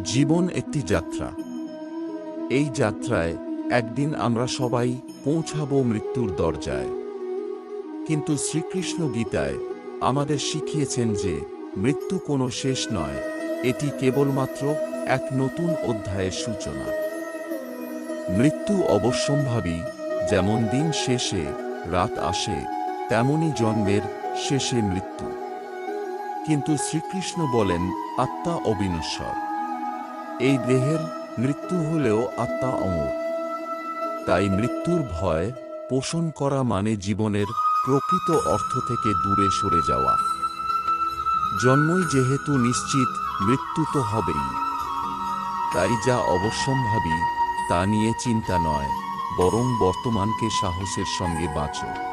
জীবন একটি যাত্রা। এই যাত্রায় একদিন আমরা সবাই পৌঁছাবো মৃত্যুর দরজায়। কিন্তু শ্রীকৃষ্ণ গীতায় আমাদের শিখিয়েছেন যে মৃত্যু কোনো শেষ নয়, এটি কেবলমাত্র এক নতুন অধ্যায়ের সূচনা। মৃত্যু অবশ্যম্ভাবী, যেমন দিন শেষে রাত আসে, তেমনি জন্মের শেষে মৃত্যু। কিন্তু শ্রীকৃষ্ণ বলেন আত্মা অবিনশ্বর। এই দেহের মৃত্যু হলেও আত্মা অমর। তাই মৃত্যুর ভয় পোষণ করা মানে জীবনের প্রকৃত অর্থ থেকে দূরে সরে যাওয়া। জন্মই যেহেতু নিশ্চিত, মৃত্যু তো হবেই। তাই যা অবশ্যম্ভাবী তা নিয়ে চিন্তা নয়, বরং বর্তমানকে সাহসের সঙ্গে বাঁচো।